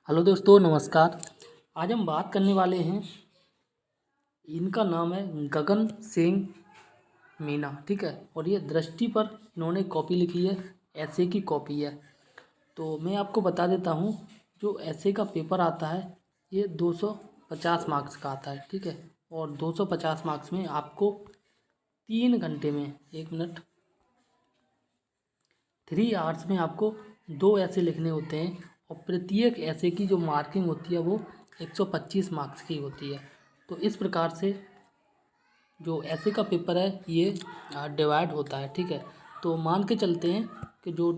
Hello दोस्तों, नमस्कार। आज हम बात करने वाले हैं, इनका नाम है गगन सिंह मीना। ठीक है। और ये दृष्टि पर इन्होंने कॉपी लिखी है, ऐसे की कॉपी है। तो मैं आपको बता देता हूँ, जो ऐसे का पेपर आता है ये 250 मार्क्स का आता है। ठीक है। और 250 मार्क्स में आपको 3 घंटे में, 1 मिनट, 3 आवर्स में आपको 2 ऐसे लिखने होते हैं। और प्रत्येक ऐसे की जो मार्किंग होती है वो 125 मार्क्स की होती है। तो इस प्रकार से जो ऐसे का पेपर है ये डिवाइड होता है। ठीक है। तो मान के चलते हैं कि जो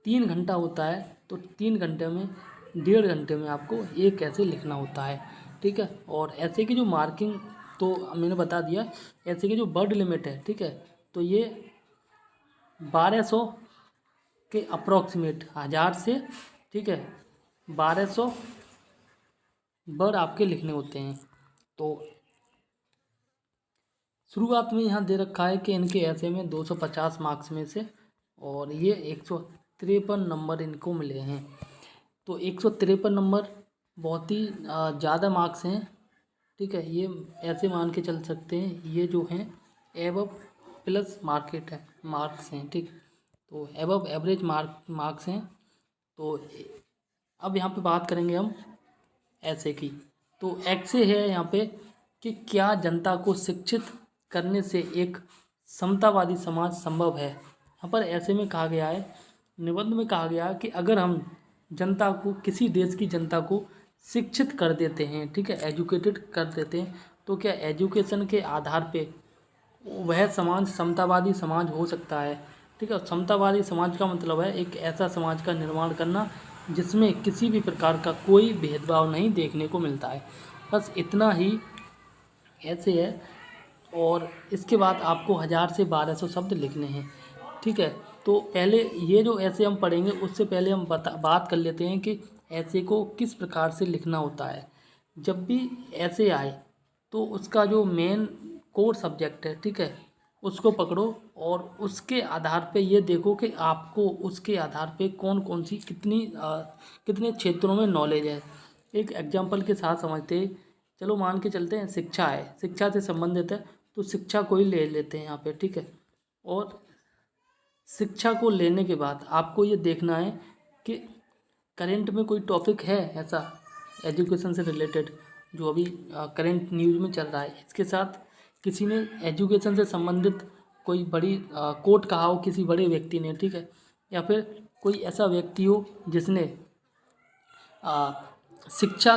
3 घंटा होता है, तो 3 घंटे में 1.5 घंटे में आपको एक ऐसे लिखना होता है। ठीक है। और ऐसे की जो मार्किंग तो मैंने बता दिया। ऐसे की जो वर्ड लिमिट है, ठीक है, तो ये 1200 के अप्रॉक्सीमेट, 1000 से, ठीक है, 1200 वर्ड आपके लिखने होते हैं। तो शुरुआत में यहाँ दे रखा है कि इनके ऐसे में 250 मार्क्स में से, और ये 153 नंबर इनको मिले हैं। तो 153 नंबर बहुत ही ज़्यादा मार्क्स हैं। ठीक है। ये ऐसे मान के चल सकते हैं, ये जो हैं एबव प्लस मार्केट है मार्क्स हैं। ठीक। तो एबव एवरेज मार्क्स हैं। तो अब यहाँ पे बात करेंगे हम ऐसे की। तो ऐसे है यहाँ पे कि क्या जनता को शिक्षित करने से एक समतावादी समाज संभव है। यहाँ पर ऐसे में कहा गया है, निबंध में कहा गया है कि अगर हम जनता को, किसी देश की जनता को शिक्षित कर देते हैं, ठीक है, एजुकेटेड कर देते हैं, तो क्या एजुकेशन के आधार पे वह समाज समतावादी समाज हो सकता है। ठीक है। समतावादी समाज का मतलब है एक ऐसा समाज का निर्माण करना जिसमें किसी भी प्रकार का कोई भेदभाव नहीं देखने को मिलता है। बस इतना ही ऐसे है। और इसके बाद आपको 1000 से 1200 शब्द लिखने हैं। ठीक है। तो पहले ये जो ऐसे हम पढ़ेंगे उससे पहले हम बात कर लेते हैं कि ऐसे को किस प्रकार से लिखना होता है। जब भी ऐसे आए तो उसका जो मेन कोर सब्जेक्ट है, ठीक है, उसको पकड़ो और उसके आधार पे ये देखो कि आपको उसके आधार पे कौन कौन सी कितने क्षेत्रों में नॉलेज है। एक एग्जांपल के साथ समझते हैं। चलो मान के चलते हैं शिक्षा है, शिक्षा से संबंधित है, तो शिक्षा को ही ले लेते हैं यहाँ पे। ठीक है। और शिक्षा को लेने के बाद आपको ये देखना है कि करंट में कोई टॉपिक है ऐसा एजुकेशन से रिलेटेड जो अभी करंट न्यूज़ में चल रहा है। इसके साथ किसी ने एजुकेशन से संबंधित कोई बड़ी कोट कहा हो किसी बड़े व्यक्ति ने, ठीक है, या फिर कोई ऐसा व्यक्ति हो जिसने आ, शिक्षा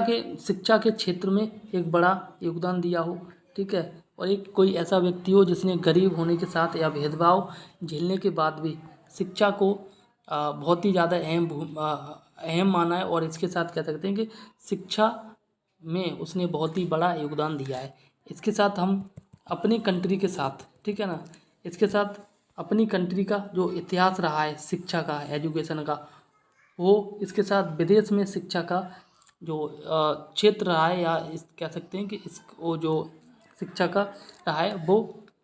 के क्षेत्र में एक बड़ा योगदान दिया हो। ठीक है। और एक कोई ऐसा व्यक्ति हो जिसने गरीब होने के साथ या भेदभाव झेलने के बाद भी शिक्षा को बहुत ही ज़्यादा अहम माना है, और इसके साथ कह सकते हैं कि शिक्षा में उसने बहुत ही बड़ा योगदान दिया है। इसके साथ हम अपनी कंट्री के साथ, ठीक है ना, इसके साथ अपनी कंट्री का जो इतिहास रहा है शिक्षा का, एजुकेशन का, वो इसके साथ विदेश में शिक्षा का जो क्षेत्र रहा है, या इस कह सकते हैं कि इस वो जो शिक्षा का रहा है वो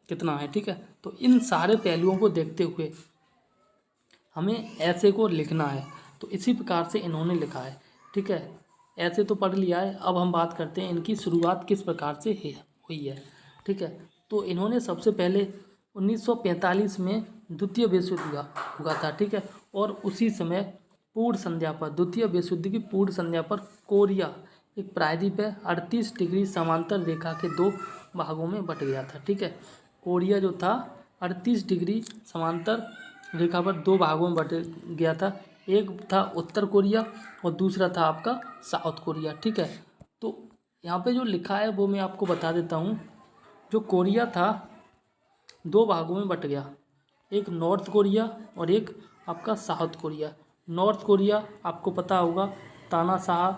कितना है। ठीक है। तो इन सारे पहलुओं को देखते हुए हमें ऐसे को लिखना है। तो इसी प्रकार से इन्होंने लिखा है। ठीक है। ऐसे तो पढ़ लिया है। अब हम बात करते हैं इनकी शुरुआत किस प्रकार से हुई है। ठीक है। तो इन्होंने सबसे पहले 1945 में द्वितीय विश्व युद्ध हुआ था। ठीक है। और उसी समय पूर्व संध्या पर, द्वितीय विश्व युद्ध की पूर्व संध्या पर, कोरिया एक प्रायद्वीप है, 38 डिग्री समांतर रेखा के 2 भागों में बट गया था। ठीक है। कोरिया जो था 38 डिग्री समांतर रेखा पर 2 भागों में बट गया था। एक था उत्तर कोरिया और दूसरा था आपका साउथ कोरिया। ठीक है। तो यहाँ पे जो लिखा है वो मैं आपको बता देता हूँ। जो कोरिया था 2 भागों में बट गया, एक नॉर्थ कोरिया और एक आपका साउथ कोरिया। नॉर्थ कोरिया आपको पता होगा तानाशाह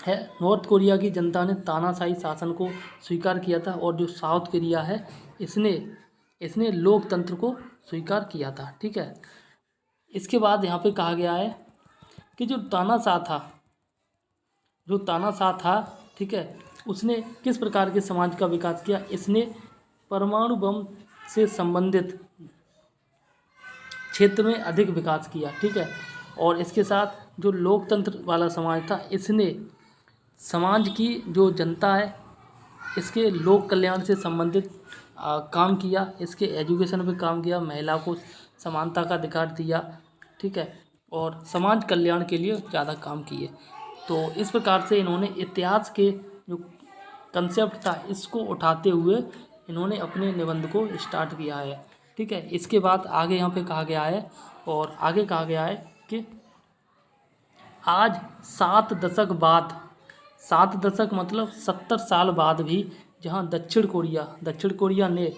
है। नॉर्थ कोरिया की जनता ने तानाशाही शासन को स्वीकार किया था, और जो साउथ कोरिया है इसने इसने लोकतंत्र को स्वीकार किया था। ठीक है। इसके बाद यहाँ पे कहा गया है कि जो तानाशाह था, ठीक है, उसने किस प्रकार के समाज का विकास किया। इसने परमाणु बम से संबंधित क्षेत्र में अधिक विकास किया। ठीक है। और इसके साथ जो लोकतंत्र वाला समाज था, इसने समाज की जो जनता है इसके लोक कल्याण से संबंधित काम किया, इसके एजुकेशन पे काम किया, महिला को समानता का अधिकार दिया, ठीक है, और समाज कल्याण के लिए ज़्यादा काम किए। तो इस प्रकार से इन्होंने इतिहास के जो कंसेप्ट था इसको उठाते हुए इन्होंने अपने निबंध को स्टार्ट किया है, ठीक है। इसके बाद आगे यहाँ पे कहा गया है, और आगे कहा गया है कि आज 7 दशक बाद, 7 दशक मतलब 70 साल बाद भी जहाँ दक्षिण कोरिया ने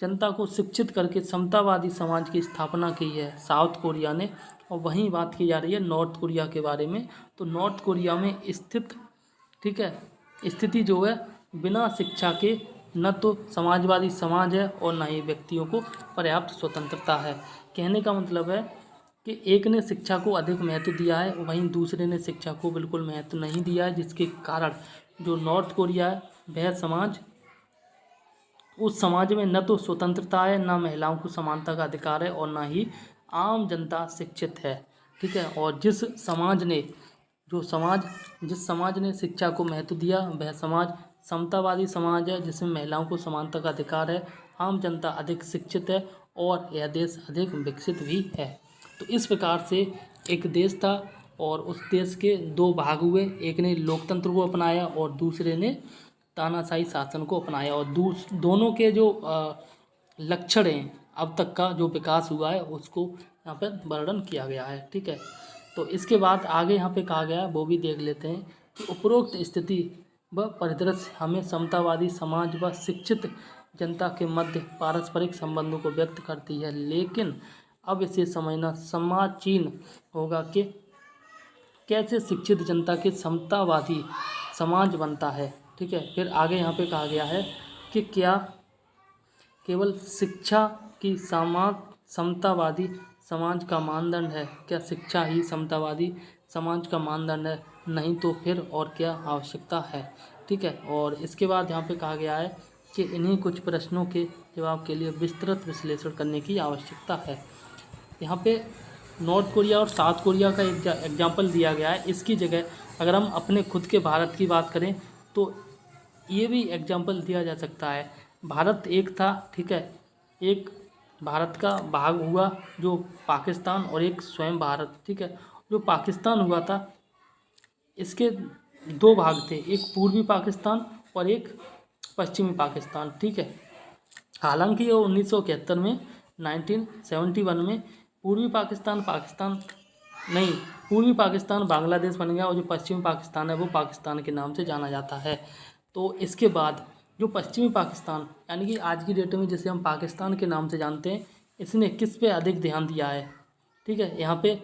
जनता को शिक्षित करके समतावादी समाज की स्थापना की है, साउथ कोरिया ने। और वहीं बात की जा रही है नॉर्थ कोरिया के बारे में। तो नॉर्थ कोरिया में स्थित, ठीक है, स्थिति जो है बिना शिक्षा के न तो समाजवादी समाज है और न ही व्यक्तियों को पर्याप्त स्वतंत्रता है। कहने का मतलब है कि एक ने शिक्षा को अधिक महत्व दिया है, वहीं दूसरे ने शिक्षा को बिल्कुल महत्व नहीं दिया है, जिसके कारण जो नॉर्थ कोरिया है वह समाज, उस समाज में न तो स्वतंत्रता है, न महिलाओं को समानता का अधिकार है और न ही आम जनता शिक्षित है, ठीक है। और जिस समाज ने शिक्षा को महत्व दिया वह समाज समतावादी समाज है, जिसमें महिलाओं को समानता का अधिकार है, आम जनता अधिक शिक्षित है और यह देश अधिक विकसित भी है। तो इस प्रकार से एक देश था और उस देश के दो भाग हुए, एक ने लोकतंत्र को अपनाया और दूसरे ने तानाशाही शासन को अपनाया। और दोनों के जो लक्षण हैं, अब तक का जो विकास हुआ है उसको यहाँ पर वर्णन किया गया है, ठीक है। तो इसके बाद आगे यहाँ पे कहा गया है वो भी देख लेते हैं कि उपरोक्त स्थिति व परिदृश्य हमें समतावादी समाज व शिक्षित जनता के मध्य पारस्परिक संबंधों को व्यक्त करती है, लेकिन अब इसे समझना समाचीन होगा कि कैसे शिक्षित जनता के समतावादी समाज बनता है, ठीक है। फिर आगे यहाँ पे कहा गया है कि क्या केवल शिक्षा की समतावादी समाज का मानदंड है, क्या शिक्षा ही समतावादी समाज का मानदंड है, नहीं तो फिर और क्या आवश्यकता है, ठीक है। और इसके बाद यहाँ पे कहा गया है कि इन्हीं कुछ प्रश्नों के जवाब के लिए विस्तृत विश्लेषण करने की आवश्यकता है। यहाँ पे नॉर्थ कोरिया और साउथ कोरिया का एक एग्जाम्पल दिया गया है। इसकी जगह अगर हम अपने खुद के भारत की बात करें तो ये भी एग्जाम्पल दिया जा सकता है। भारत एक था, ठीक है, एक भारत का भाग हुआ जो पाकिस्तान और एक स्वयं भारत, ठीक है। जो पाकिस्तान हुआ था इसके दो भाग थे, एक पूर्वी पाकिस्तान और एक पश्चिमी पाकिस्तान, ठीक है। हालांकि वो 1971 में 1971 में पूर्वी पाकिस्तान बांग्लादेश बन गया और जो पश्चिमी पाकिस्तान है वो पाकिस्तान के नाम से जाना जाता है। तो इसके बाद जो पश्चिमी पाकिस्तान यानी कि आज की डेट में जिसे हम पाकिस्तान के नाम से जानते हैं, इसने किस पे अधिक ध्यान दिया है, ठीक है। यहाँ पे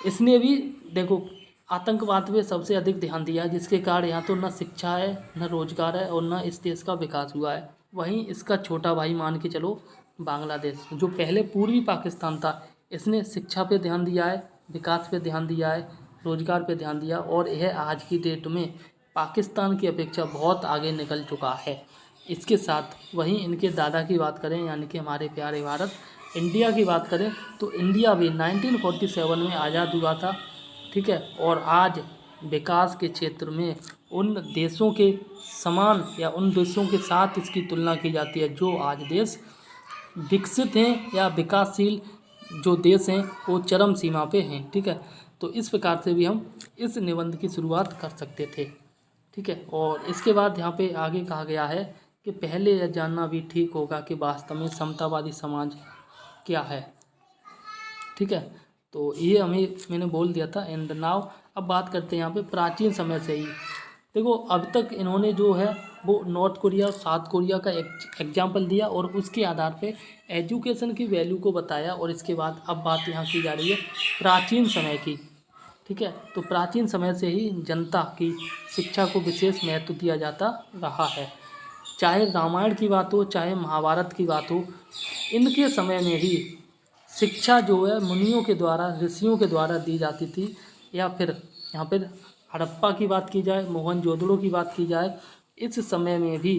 इसने भी देखो आतंकवाद पे सबसे अधिक ध्यान दिया है, जिसके कारण यहाँ तो न शिक्षा है, न रोजगार है और न इस देश का विकास हुआ है। वहीं इसका छोटा भाई मान के चलो बांग्लादेश, जो पहले पूर्वी पाकिस्तान था, इसने शिक्षा पे ध्यान दिया है, विकास पे ध्यान दिया है, रोजगार पे ध्यान दिया और यह आज की डेट में पाकिस्तान की अपेक्षा बहुत आगे निकल चुका है। इसके साथ वहीं इनके दादा की बात करें यानी कि हमारे प्यारे भारत इंडिया की बात करें तो इंडिया भी 1947 में आज़ाद हुआ था, ठीक है। और आज विकास के क्षेत्र में उन देशों के समान या उन देशों के साथ इसकी तुलना की जाती है जो आज देश विकसित हैं या विकासशील जो देश हैं वो चरम सीमा पे हैं, ठीक है। तो इस प्रकार से भी हम इस निबंध की शुरुआत कर सकते थे, ठीक है। और इसके बाद यहाँ पे आगे कहा गया है कि पहले यह जानना भी ठीक होगा कि वास्तव में समतावादी समाज क्या है, ठीक है। तो ये मैंने बोल दिया था एंड नाउ अब बात करते हैं यहाँ पे प्राचीन समय से ही। देखो अब तक इन्होंने जो है वो नॉर्थ कोरिया और साउथ कोरिया का एग्जाम्पल दिया और उसके आधार पे एजुकेशन की वैल्यू को बताया। और इसके बाद अब बात यहाँ की जा रही है प्राचीन समय की, ठीक है। तो प्राचीन समय से ही जनता की शिक्षा को विशेष महत्व दिया जाता रहा है। चाहे रामायण की बात हो चाहे महाभारत की बात हो, इनके समय में भी शिक्षा जो है मुनियों के द्वारा ऋषियों के द्वारा दी जाती थी। या फिर यहाँ पर हड़प्पा की बात की जाए, मोहनजोदड़ो की बात की जाए, इस समय में भी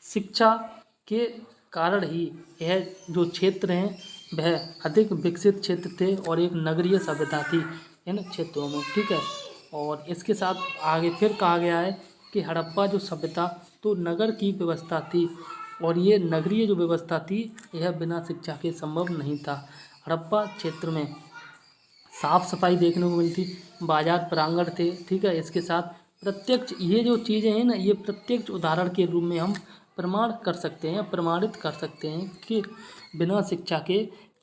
शिक्षा के कारण ही यह जो क्षेत्र हैं वह अधिक विकसित क्षेत्र थे और एक नगरीय सभ्यता थी इन क्षेत्रों में, ठीक है। और इसके साथ आगे फिर कहा गया है कि हड़प्पा जो सभ्यता तो नगर की व्यवस्था थी और ये नगरीय जो व्यवस्था थी यह बिना शिक्षा के संभव नहीं था। हड़प्पा क्षेत्र में साफ सफाई देखने को मिलती, बाजार प्रांगण थे, ठीक है। इसके साथ प्रत्यक्ष ये जो चीज़ें हैं ना, ये प्रत्यक्ष उदाहरण के रूप में हम प्रमाण कर सकते हैं, प्रमाणित कर सकते हैं कि बिना शिक्षा के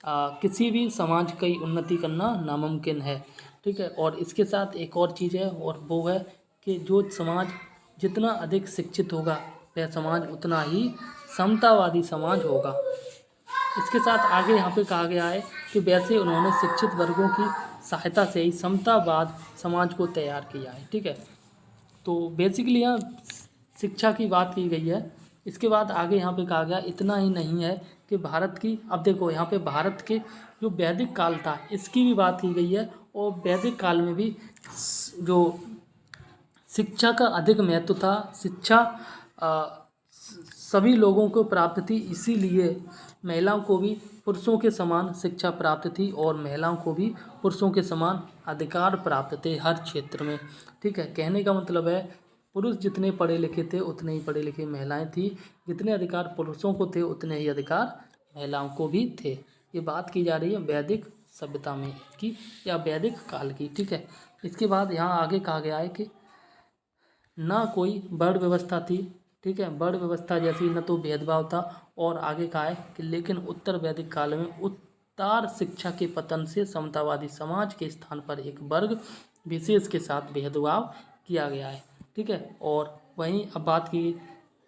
किसी भी समाज की उन्नति करना नामुमकिन है, ठीक है। और इसके साथ एक और चीज़ है और वो है कि जो समाज जितना अधिक शिक्षित होगा वह समाज उतना ही समतावादी समाज होगा। इसके साथ आगे यहाँ पे कहा गया है कि वैसे उन्होंने शिक्षित वर्गों की सहायता से ही समतावाद समाज को तैयार किया है, ठीक है। तो बेसिकली यहाँ शिक्षा की बात की गई है। इसके बाद आगे यहाँ पे कहा गया इतना ही नहीं है कि भारत की, अब देखो यहाँ पे भारत के जो वैदिक काल था इसकी भी बात की गई है और वैदिक काल में भी जो शिक्षा का अधिक महत्व था। शिक्षा सभी लोगों को प्राप्त थी, इसीलिए महिलाओं को भी पुरुषों के समान शिक्षा प्राप्त थी और महिलाओं को भी पुरुषों के समान अधिकार प्राप्त थे हर क्षेत्र में, ठीक है। कहने का मतलब है पुरुष जितने पढ़े लिखे थे उतने ही पढ़े लिखे महिलाएं थी, जितने अधिकार पुरुषों को थे उतने ही अधिकार महिलाओं को भी थे। ये बात की जा रही है वैदिक सभ्यता में की या वैदिक काल की, ठीक है। इसके बाद यहाँ आगे कहा गया है कि ना कोई वर्ण व्यवस्था थी, ठीक है। वर्ण व्यवस्था जैसी न तो भेदभाव था और आगे कहा है कि लेकिन उत्तर वैदिक काल में उत्तर शिक्षा के पतन से समतावादी समाज के स्थान पर एक वर्ग विशेष के साथ भेदभाव किया गया है, ठीक है। और वहीं अब बात की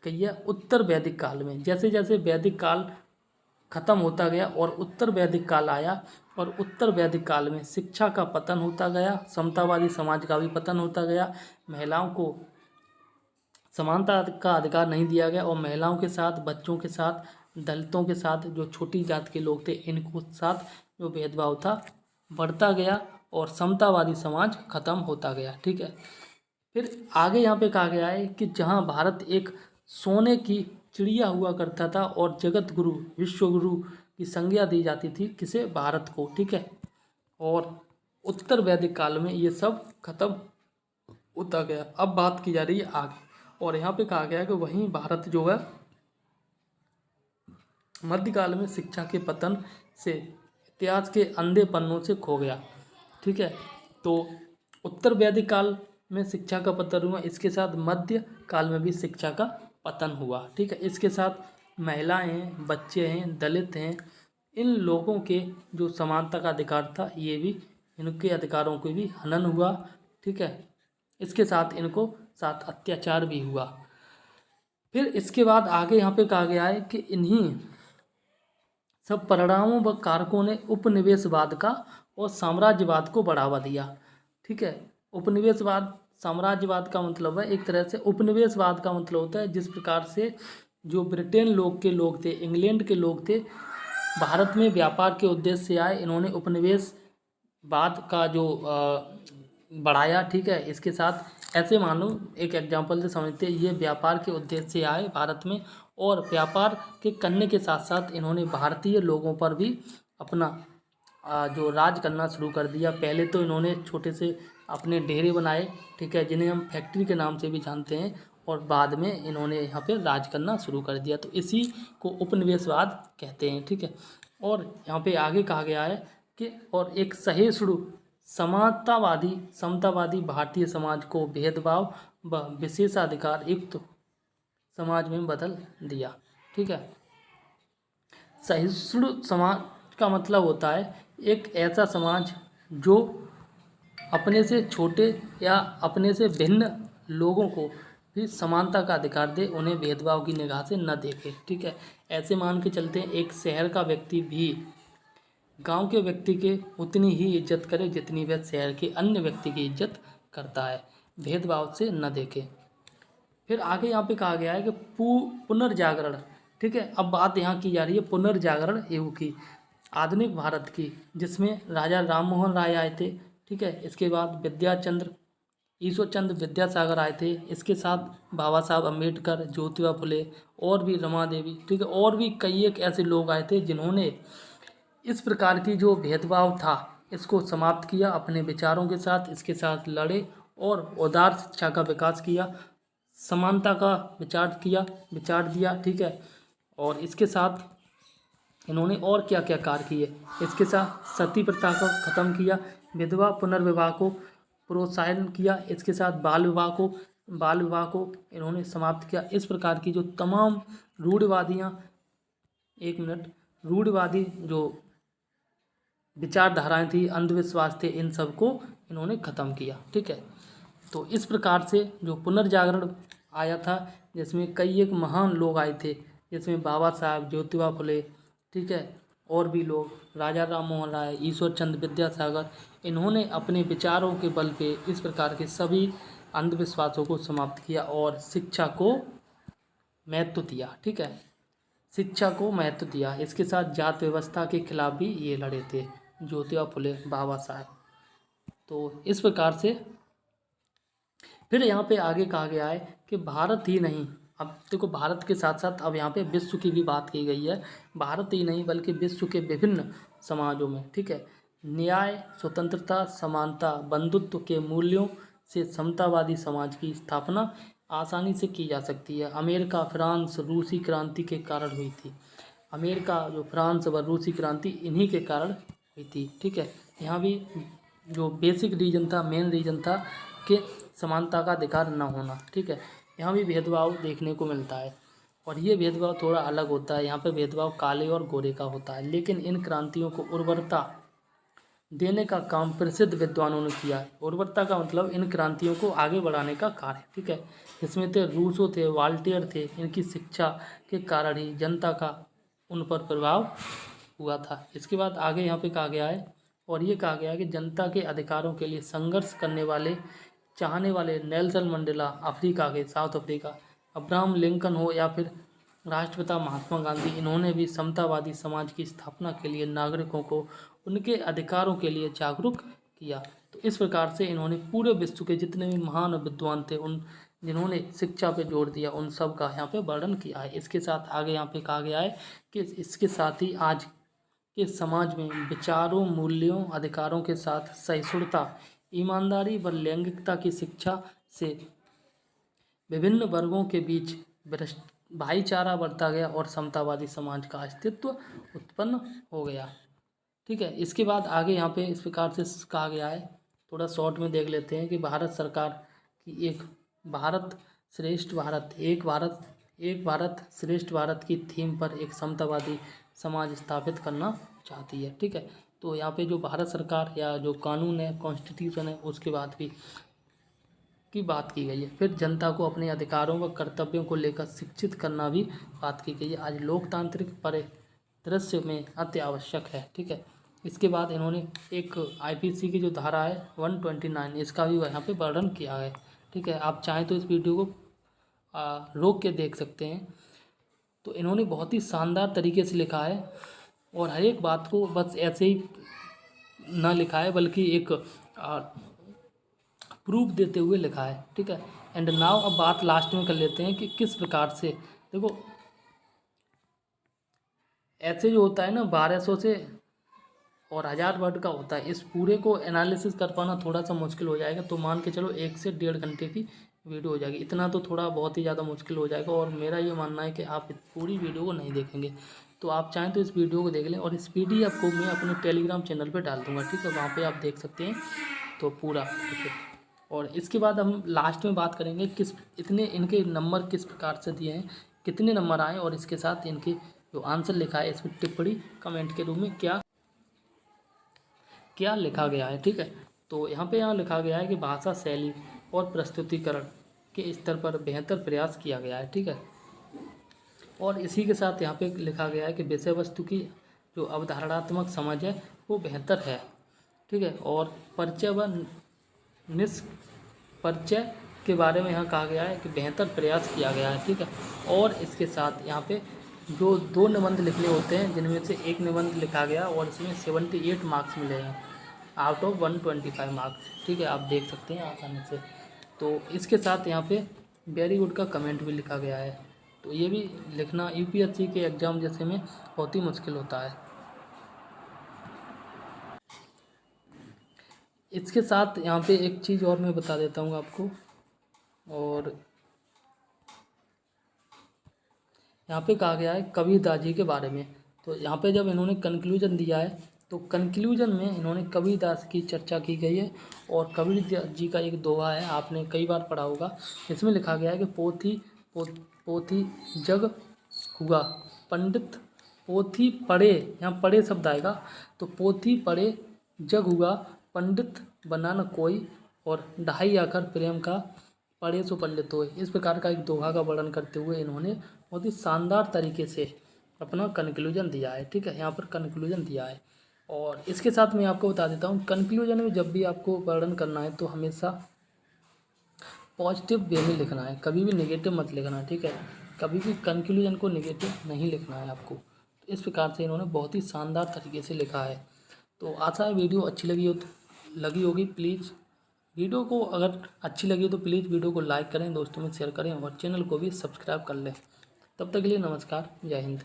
गई है उत्तर वैदिक काल में, जैसे जैसे वैदिक काल खत्म होता गया और उत्तर वैदिक काल आया और उत्तर वैदिक काल में शिक्षा का पतन होता गया, समतावादी समाज का भी पतन होता गया, महिलाओं को समानता का अधिकार नहीं दिया गया और महिलाओं के साथ, बच्चों के साथ, दलितों के साथ, जो छोटी जात के लोग थे इनको साथ जो भेदभाव था बढ़ता गया और समतावादी समाज खत्म होता गया, ठीक है। फिर आगे यहाँ पे कहा गया है कि जहाँ भारत एक सोने की चिड़िया हुआ करता था और जगत गुरु, विश्व गुरु की संज्ञा दी जाती थी किसे, भारत को, ठीक है। और उत्तर वैदिक काल में ये सब खत्म होता गया। अब बात की जा रही है आगे और यहाँ पे कहा गया है कि वहीं भारत जो है मध्यकाल में शिक्षा के पतन से इतिहास के अंधे पन्नों से खो गया, ठीक है। तो उत्तर वैदिक काल में शिक्षा का पतन हुआ, इसके साथ मध्य काल में भी शिक्षा का पतन हुआ, ठीक है। इसके साथ महिलाएं हैं, बच्चे हैं, दलित हैं, इन लोगों के जो समानता का अधिकार था ये भी, इनके अधिकारों को भी हनन हुआ, ठीक है। इसके साथ इनको साथ अत्याचार भी हुआ। फिर इसके बाद आगे यहाँ पे कहा गया है कि इन्हीं सब परिणामों व कारकों ने उपनिवेशवाद का और साम्राज्यवाद को बढ़ावा दिया, ठीक है। उपनिवेशवाद, साम्राज्यवाद का मतलब है एक तरह से, उपनिवेशवाद का मतलब होता है जिस प्रकार से जो ब्रिटेन लोग थे, इंग्लैंड के लोग थे, भारत में व्यापार के उद्देश्य से आए, इन्होंने उपनिवेशवाद का जो बढ़ाया, ठीक है। इसके साथ ऐसे मानो एक एग्जांपल से समझते हैं, ये व्यापार के उद्देश्य से आए भारत में और व्यापार के करने के साथ साथ इन्होंने भारतीय लोगों पर भी अपना जो राज करना शुरू कर दिया। पहले तो इन्होंने छोटे से अपने डेरे बनाए, ठीक है, जिन्हें हम फैक्ट्री के नाम से भी जानते हैं, और बाद में इन्होंने यहाँ पे राज करना शुरू कर दिया। तो इसी को उपनिवेशवाद कहते हैं, ठीक है। और यहाँ पे आगे कहा गया है कि और एक सहिष्णु समानतावादी समतावादी भारतीय समाज को भेदभाव व विशेषाधिकार युक्त समाज में बदल दिया, ठीक है। सहिष्णु समाज का मतलब होता है एक ऐसा समाज जो अपने से छोटे या अपने से भिन्न लोगों को भी समानता का अधिकार दे, उन्हें भेदभाव की निगाह से न देखे, ठीक है। ऐसे मान के चलते हैं एक शहर का व्यक्ति भी गांव के व्यक्ति के उतनी ही इज्जत करे जितनी वह शहर के अन्य व्यक्ति की इज्जत करता है, भेदभाव से न देखे। फिर आगे यहाँ पे कहा गया है कि पुनर्जागरण, ठीक है। अब बात यहाँ की जा रही है पुनर्जागरण युग की, आधुनिक भारत की, जिसमें राजा राममोहन राय आए थे, ठीक है। इसके बाद ईश्वर चंद्र विद्यासागर आए थे, इसके साथ बाबा साहब अम्बेडकर, ज्योतिबा फुले और भी रमा देवी, ठीक है, और भी कई एक ऐसे लोग आए थे जिन्होंने इस प्रकार की जो भेदभाव था इसको समाप्त किया अपने विचारों के साथ, इसके साथ लड़े और उदार शिक्षा का विकास किया, समानता का विचार दिया, ठीक है। और इसके साथ इन्होंने और क्या क्या कार्य किए, इसके साथ सती प्रथा को खत्म किया, विधवा पुनर्विवाह को प्रोत्साहन किया, इसके साथ बाल विवाह को इन्होंने समाप्त किया। इस प्रकार की जो तमाम रूढ़िवादियाँ रूढ़िवादी जो विचारधाराएं थी, अंधविश्वास थे, इन सब को इन्होंने ख़त्म किया, ठीक है। तो इस प्रकार से जो पुनर्जागरण आया था, जिसमें कई एक महान लोग आए थे, जिसमें बाबा साहब, ज्योतिबा फुले, ठीक है, और भी लोग, राजा राम मोहन राय, ईश्वर चंद्र विद्यासागर, इन्होंने अपने विचारों के बल पे इस प्रकार के सभी अंधविश्वासों को समाप्त किया और शिक्षा को महत्व दिया, ठीक है, शिक्षा को महत्व दिया। इसके साथ जात व्यवस्था के खिलाफ भी ये लड़े थे ज्योतिबा फुले, बाबा साहब। तो इस प्रकार से फिर यहाँ पे आगे कहा गया है कि भारत ही नहीं, अब देखो भारत के साथ साथ अब यहाँ पे विश्व की भी बात की गई है, भारत ही नहीं बल्कि विश्व के विभिन्न समाजों में, ठीक है, न्याय, स्वतंत्रता, समानता, बंधुत्व के मूल्यों से समतावादी समाज की स्थापना आसानी से की जा सकती है। अमेरिका, फ्रांस, रूसी क्रांति के कारण हुई थी। अमेरिका, जो फ्रांस व रूसी क्रांति इन्हीं के कारण हुई थी, ठीक है। यहाँ भी जो बेसिक रीजन था, मेन रीजन था कि समानता का अधिकार न होना, ठीक है। यहाँ भी भेदभाव देखने को मिलता है और ये भेदभाव थोड़ा अलग होता है। यहाँ पे भेदभाव काले और गोरे का होता है, लेकिन इन क्रांतियों को उर्वरता देने का काम प्रसिद्ध विद्वानों ने किया है। उर्वरता का मतलब इन क्रांतियों को आगे बढ़ाने का कार्य, ठीक है। इसमें थे रूसो थे, वाल्टेयर थे, इनकी शिक्षा के कारण ही जनता का उन पर प्रभाव हुआ था। इसके बाद आगे यहाँ पे कहा गया है और ये कहा गया है कि जनता के अधिकारों के लिए संघर्ष करने वाले, चाहने वाले नेल्सन मंडेला अफ्रीका के, साउथ अफ्रीका, अब्राहम लिंकन हो या फिर राष्ट्रपिता महात्मा गांधी, इन्होंने भी समतावादी समाज की स्थापना के लिए नागरिकों को उनके अधिकारों के लिए जागरूक किया। तो इस प्रकार से इन्होंने पूरे विश्व के जितने भी महान विद्वान थे, उन जिन्होंने शिक्षा पे जोर दिया, उन सब का यहाँ पे वर्णन किया है। इसके साथ आगे यहाँ पे कहा गया है कि इसके साथ ही आज के समाज में विचारों, मूल्यों, अधिकारों के साथ सहिष्णुता, ईमानदारी व लैंगिकता की शिक्षा से विभिन्न वर्गों के बीच भाईचारा बढ़ता गया और समतावादी समाज का अस्तित्व उत्पन्न हो गया, ठीक है। इसके बाद आगे यहाँ पे इस प्रकार से कहा गया है, थोड़ा शॉर्ट में देख लेते हैं कि भारत सरकार की एक भारत श्रेष्ठ भारत, एक भारत श्रेष्ठ भारत की थीम पर एक समतावादी समाज स्थापित करना चाहती है, ठीक है। तो यहाँ पे जो भारत सरकार या जो कानून है, कॉन्स्टिट्यूशन है, उसके बाद भी की बात की गई है। फिर जनता को अपने अधिकारों व कर्तव्यों को लेकर शिक्षित करना भी बात की गई है। आज लोकतांत्रिक परिदृश्य में अति आवश्यक है, ठीक है। इसके बाद इन्होंने एक आईपीसी की जो धारा है 129, इसका भी यहाँ पे वर्णन किया है, ठीक है। आप चाहें तो इस वीडियो को रोक के देख सकते हैं। तो इन्होंने बहुत ही शानदार तरीके से लिखा है और हर एक बात को बस ऐसे ही ना लिखा है बल्कि एक प्रूफ देते हुए लिखा है, ठीक है। एंड नाउ अब बात लास्ट में कर लेते हैं कि किस प्रकार से, देखो ऐसे जो होता है ना 1200 से और 1000 वर्ड का होता है, इस पूरे को एनालिसिस कर पाना थोड़ा सा मुश्किल हो जाएगा। तो मान के चलो 1 से 1.5 घंटे की वीडियो हो जाएगी, इतना तो थोड़ा बहुत ही ज़्यादा मुश्किल हो जाएगा। और मेरा ये मानना है कि आप पूरी वीडियो को नहीं देखेंगे, तो आप चाहें तो इस वीडियो को देख लें और इस PDF को मैं अपने टेलीग्राम चैनल पर डाल दूँगा, ठीक है, वहाँ पर आप देख सकते हैं तो पूरा, ठीक है। और इसके बाद हम लास्ट में बात करेंगे किस इतने इनके नंबर किस प्रकार से दिए हैं, कितने नंबर आए और इसके साथ इनके जो आंसर लिखा है इसमें टिप्पणी कमेंट के रूप में क्या क्या लिखा गया है, ठीक है। तो यहाँ लिखा गया है कि भाषा शैली और प्रस्तुतिकरण के स्तर पर बेहतर प्रयास किया गया है, ठीक है। और इसी के साथ यहाँ पे लिखा गया है कि विषय वस्तु की जो अवधारणात्मक समझ है वो बेहतर है, ठीक है। और परिचय व निष्परिचय के बारे में यहाँ कहा गया है कि बेहतर प्रयास किया गया है, ठीक है। और इसके साथ यहाँ पे जो 2 निबंध लिखने होते हैं, जिनमें से एक निबंध लिखा गया और इसमें 78 मार्क्स मिले हैं आउट ऑफ 125 मार्क्स, ठीक है, आप देख सकते हैं आसानी से। तो इसके साथ यहाँ पे वेरी गुड का कमेंट भी लिखा गया है। तो ये भी लिखना UPSC के एग्ज़ाम जैसे में बहुत ही मुश्किल होता है। इसके साथ यहाँ पे एक चीज़ और मैं बता देता हूँ आपको, और यहाँ पे कहा गया है कबीरदास जी के बारे में। तो यहाँ पे जब इन्होंने कंक्लूजन दिया है तो कंक्लूजन में इन्होंने कबीरदास की चर्चा की गई है। और कबीर जी का एक दोहा है, आपने कई बार पढ़ा होगा। इसमें लिखा गया है कि पोथी जग हुआ पंडित, पोथी पढ़े, यहाँ पढ़े शब्द आएगा, तो पोथी पढ़े जग हुआ पंडित बना न कोई, और ढाई आकर प्रेम का पढ़े सो पंडित होए। इस प्रकार का एक दोहा का वर्णन करते हुए इन्होंने बहुत ही शानदार तरीके से अपना कंक्लूजन दिया है। ठीक है, यहाँ पर कंक्लूजन दिया है। और इसके साथ मैं आपको बता देता हूँ, कंक्लूजन में जब भी आपको वर्णन करना है तो हमेशा पॉजिटिव वे में लिखना है, कभी भी नेगेटिव मत लिखना है। ठीक है, कभी भी कंक्लूजन को नेगेटिव नहीं लिखना है आपको। तो इस प्रकार से इन्होंने बहुत ही शानदार तरीके से लिखा है। तो आशा है वीडियो अच्छी लगी होगी। प्लीज़ वीडियो को अगर अच्छी लगी तो प्लीज़ वीडियो को लाइक करें, दोस्तों में शेयर करें और चैनल को भी सब्सक्राइब कर लें। तब तक के लिए नमस्कार, जय हिंद।